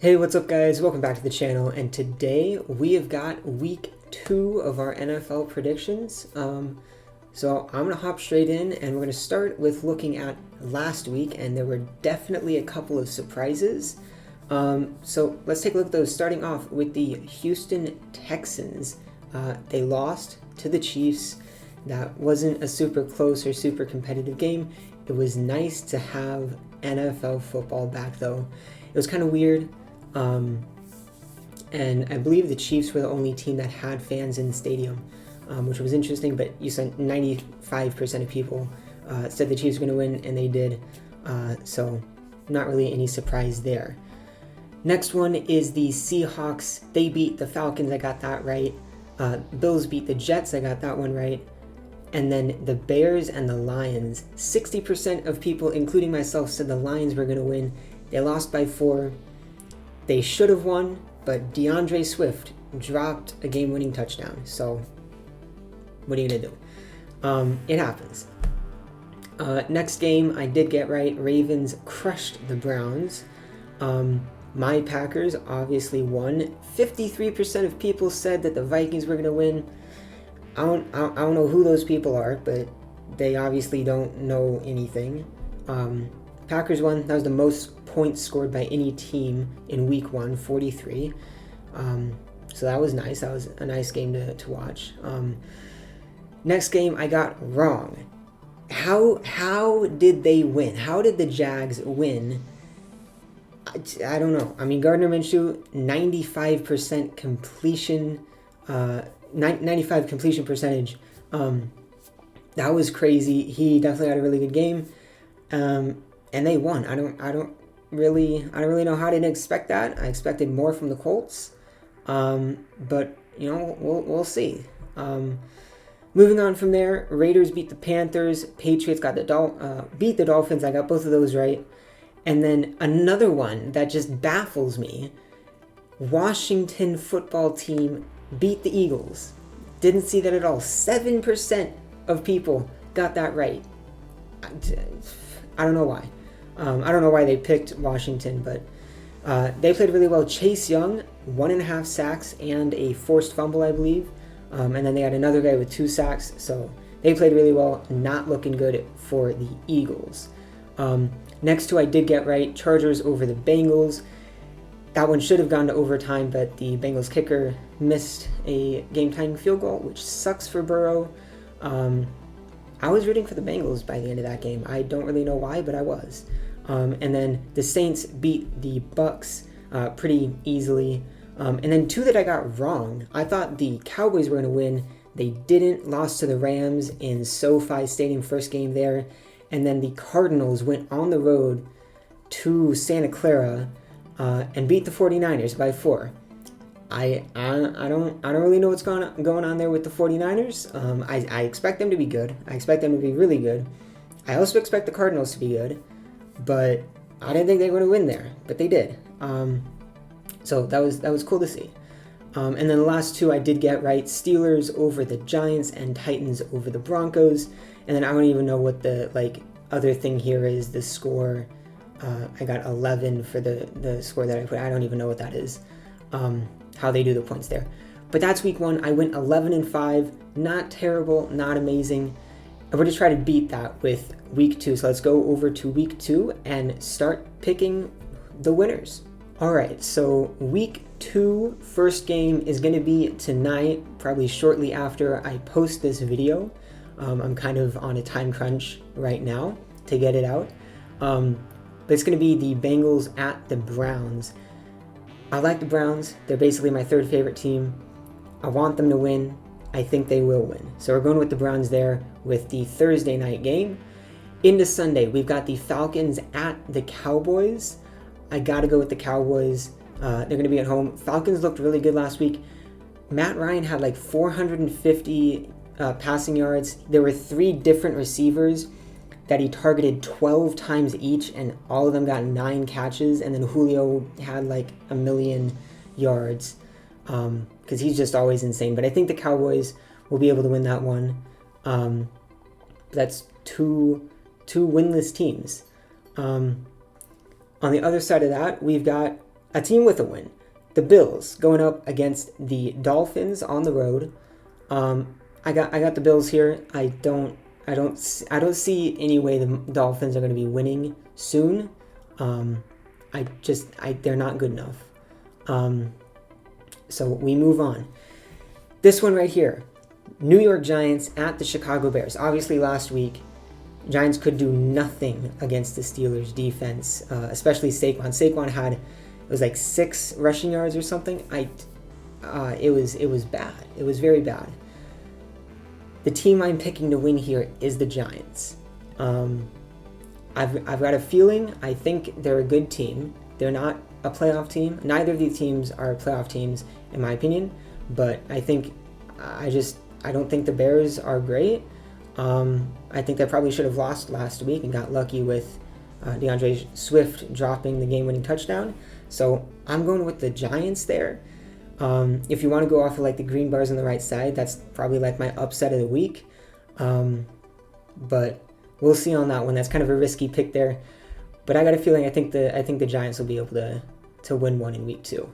Hey, what's up guys? Welcome back to the channel, and today we have got week 2 of our NFL predictions. So I'm going to hop straight in, and we're going to start with looking at last week, and there were definitely a couple of surprises. So let's take a look at those, starting off with the Houston Texans. They lost to the Chiefs. That wasn't a super close or super competitive game. It was nice to have NFL football back though. It was kind of weird. And I believe the Chiefs were the only team that had fans in the stadium, which was interesting, but you said 95% of people said the Chiefs were going to win, and they did. So not really any surprise there. Next one is the Seahawks. They beat the Falcons. I got that right. Bills beat the Jets. I got that one right. And then the Bears and the Lions. 60% of people, including myself, said the Lions were going to win. They lost by 4. They should have won, but DeAndre Swift dropped a game-winning touchdown. So, what are you going to do? It happens. Next game, I did get right. Ravens crushed the Browns. My Packers obviously won. 53% of people said that the Vikings were going to win. I don't know who those people are, but they obviously don't know anything. Packers won. That was the most points scored by any team in week 1, 43. So that was nice. That was a nice game to watch. Next game I got wrong. How did they win? How did the Jags win? I don't know. I mean, Gardner Minshew, 95% completion, 95 completion percentage. That was crazy. He definitely had a really good game. And they won. I don't really know how I didn't expect that. I expected more from the Colts. But you know, we'll see. Moving on from there, Raiders beat the Panthers. Patriots got beat the Dolphins. I got both of those right. And then another one that just baffles me. Washington football team beat the Eagles. Didn't see that at all. 7% of people got that right. I don't know why. I don't know why they picked Washington, but they played really well. Chase Young, 1.5 sacks and a forced fumble, I believe. And then they had another guy with 2 sacks. So they played really well. Not looking good for the Eagles. Next two I did get right. Chargers over the Bengals. That one should have gone to overtime, but the Bengals kicker missed a game-tying field goal, which sucks for Burrow. I was rooting for the Bengals by the end of that game. I don't really know why, but I was. And then the Saints beat the Bucks pretty easily. And then two that I got wrong. I thought the Cowboys were going to win. They didn't. Lost to the Rams in SoFi Stadium, first game there. And then the Cardinals went on the road to Santa Clara and beat the 49ers by 4. I don't really know what's going on there with the 49ers. I expect them to be good. I expect them to be really good. I also expect the Cardinals to be good, but I didn't think they were going to win there, but they did. So that was cool to see. And then the last two I did get right: Steelers over the Giants and Titans over the Broncos. And then I don't even know what the other thing here is. The score, I got 11 for the score that I put. I don't even know what that is. How they do the points there. But that's week 1. I went 11-5. Not terrible, not amazing. And we're going to try to beat that with week 2. So let's go over to week 2 and start picking the winners. All right, so week 2, first game is going to be tonight, probably shortly after I post this video. I'm kind of on a time crunch right now to get it out. But it's going to be the Bengals at the Browns. I like the Browns. They're basically my third favorite team. I want them to win. I think they will win. So we're going with the Browns there with the Thursday night game. Into Sunday, we've got the Falcons at the Cowboys. I got to go with the Cowboys. They're going to be at home. Falcons looked really good last week. Matt Ryan had 450 passing yards. There were 3 different receivers that he targeted 12 times each, and all of them got 9 catches, and then Julio had 1,000,000 yards, because he's just always insane. But I think the Cowboys will be able to win that one. That's two winless teams. On the other side of that, we've got a team with a win. The Bills going up against the Dolphins on the road. I got the Bills here. I don't see any way the Dolphins are going to be winning soon. They're not good enough. So we move on. This one right here, New York Giants at the Chicago Bears. Obviously last week, Giants could do nothing against the Steelers defense, especially Saquon. Saquon had, it was like 6 rushing yards or something. It was bad. It was very bad. The team I'm picking to win here is the Giants. I've got a feeling. I think they're a good team. They're not a playoff team. Neither of these teams are playoff teams, in my opinion. But I don't think the Bears are great. I think they probably should have lost last week and got lucky with DeAndre Swift dropping the game-winning touchdown. So I'm going with the Giants there. If you want to go off of like the green bars on the right side, that's probably like my upset of the week. But we'll see on that one. That's kind of a risky pick there. But I got a feeling I think the Giants will be able to win one in week 2.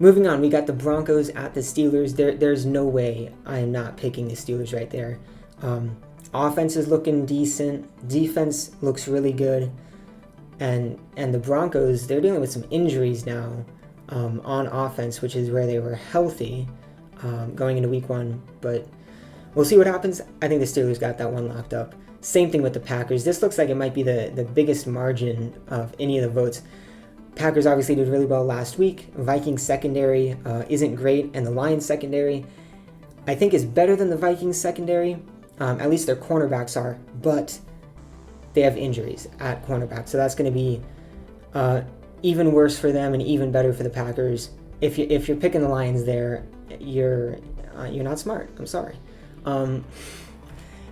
Moving on, we got the Broncos at the Steelers. There's no way I am not picking the Steelers right there. Offense is looking decent. Defense looks really good. And the Broncos, they're dealing with some injuries now on offense, which is where they were healthy going into week 1. But we'll see what happens. I think the Steelers got that one locked up. Same thing with the Packers. This looks like it might be the biggest margin of any of the votes. Packers obviously did really well last week. Vikings secondary isn't great, and the Lions secondary, I think, is better than the Vikings secondary. At least their cornerbacks are, but they have injuries at cornerback, so that's going to be even worse for them and even better for the Packers. If you're picking the Lions there, you're not smart. I'm sorry.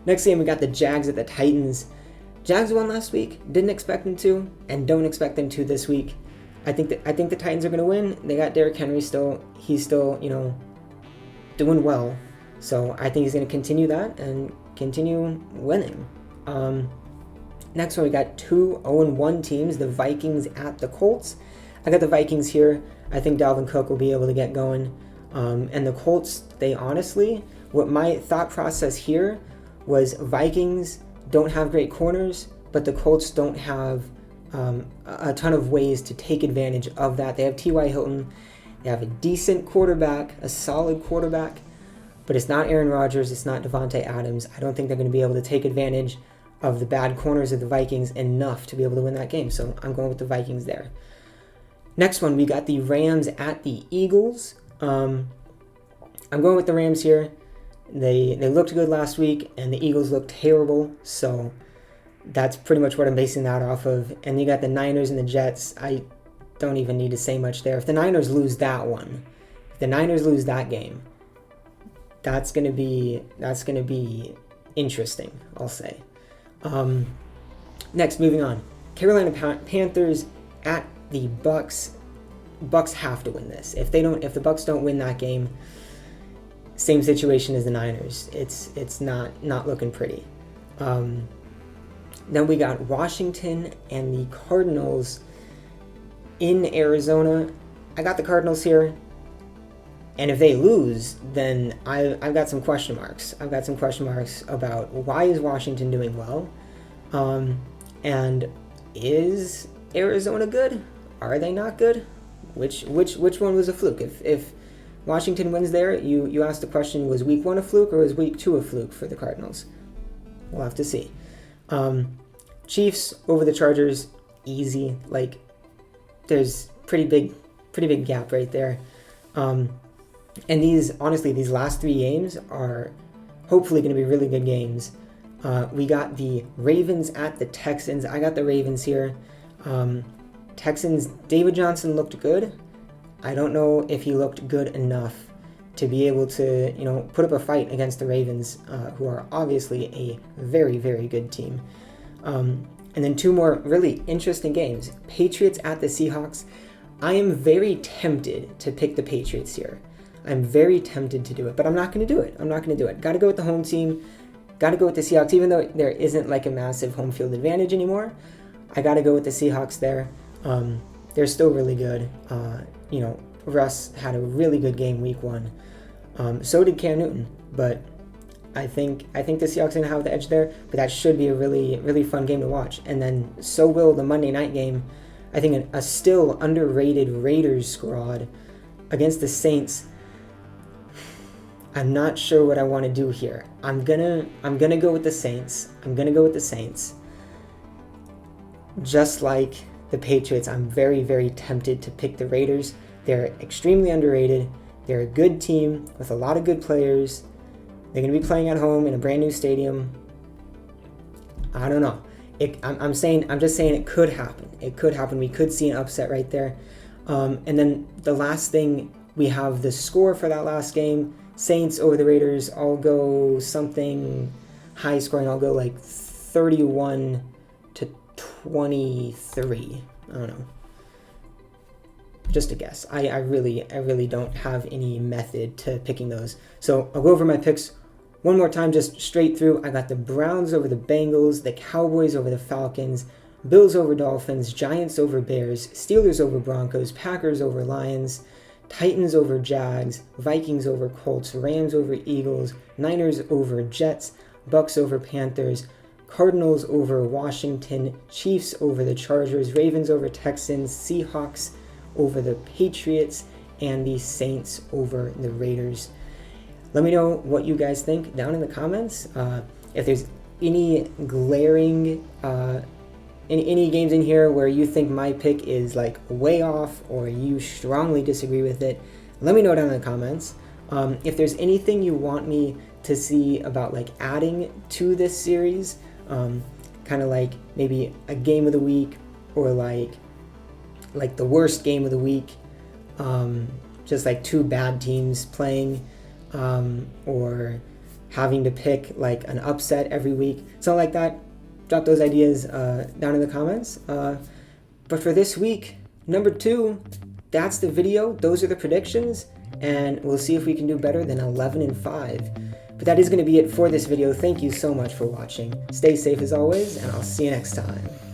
Next game, we got the Jags at the Titans. Jags won last week. Didn't expect them to, and don't expect them to this week. I think the Titans are going to win. They got Derrick Henry still. He's still, doing well. So I think he's going to continue that and continue winning. Next one, we got 2 0-1 teams, the Vikings at the Colts. I got the Vikings here. I think Dalvin Cook will be able to get going. And the Colts, what my thought process here was Vikings don't have great corners, but the Colts don't have a ton of ways to take advantage of that. They have T.Y. Hilton. They have a decent quarterback, a solid quarterback, but it's not Aaron Rodgers. It's not Devontae Adams. I don't think they're going to be able to take advantage of the bad corners of the Vikings enough to be able to win that game. So I'm going with the Vikings there. Next one, we got the Rams at the Eagles. I'm going with the Rams here. They looked good last week, and the Eagles looked terrible. So that's pretty much what I'm basing that off of. And you got the Niners and the Jets. I don't even need to say much there. If the Niners lose that one, if the Niners lose that game, that's gonna be interesting, I'll say. Next, moving on. Carolina Panthers at the Bucks. Bucks have to win this. If the Bucks don't win that game, same situation as the Niners. It's not looking pretty. Then we got Washington and the Cardinals in Arizona. I got the Cardinals here. And if they lose, then I've got some question marks. I've got some question marks about why is Washington doing well? And is Arizona good? Are they not good? Which one was a fluke? If Washington wins there, you asked the question, was week 1 a fluke or was week 2 a fluke for the Cardinals? We'll have to see. Chiefs over the Chargers, easy. Like, there's pretty big gap right there. And these last 3 games are hopefully going to be really good games. We got the Ravens at the Texans. I got the Ravens here. Texans, David Johnson looked good. I don't know if he looked good enough to be able to, put up a fight against the Ravens, who are obviously a very, very good team. And then 2 more really interesting games. Patriots at the Seahawks. I am very tempted to pick the Patriots here. I'm very tempted to do it, but I'm not going to do it. Got to go with the home team. Got to go with the Seahawks, even though there isn't like a massive home field advantage anymore. I got to go with the Seahawks there. they're still really good. You know, Russ had a really good game week 1. So did Cam Newton, but I think the Seahawks are going to have the edge there, but that should be a really, really fun game to watch. And then so will the Monday night game. I think a still underrated Raiders squad against the Saints. I'm not sure what I want to do here. I'm gonna go with the Saints. Just like the Patriots, I'm very, very tempted to pick the Raiders. They're extremely underrated. They're a good team with a lot of good players. They're going to be playing at home in a brand new stadium. I don't know. I'm just saying it could happen. It could happen. We could see an upset right there. And then the last thing, we have the score for that last game. Saints over the Raiders. I'll go something high scoring. I'll go like 31-23. I don't know. Just a guess. I really don't have any method to picking those. So I'll go over my picks one more time, just straight through. I got the Browns over the Bengals, the Cowboys over the Falcons, Bills over Dolphins, Giants over Bears, Steelers over Broncos, Packers over Lions, Titans over Jags, Vikings over Colts, Rams over Eagles, Niners over Jets, Bucks over Panthers, Cardinals over Washington, Chiefs over the Chargers, Ravens over Texans, Seahawks over the Patriots, and the Saints over the Raiders. Let me know what you guys think down in the comments. If there's any glaring, any games in here where you think my pick is like way off or you strongly disagree with it, let me know down in the comments. If there's anything you want me to see about like adding to this series, kind of like maybe a game of the week or like the worst game of the week, just like 2 bad teams playing, or having to pick like an upset every week, something like that, drop those ideas down in the comments. But for this week, number 2, that's the video. Those are the predictions, and we'll see if we can do better than 11-5. But that is going to be it for this video. Thank you so much for watching. Stay safe as always, and I'll see you next time.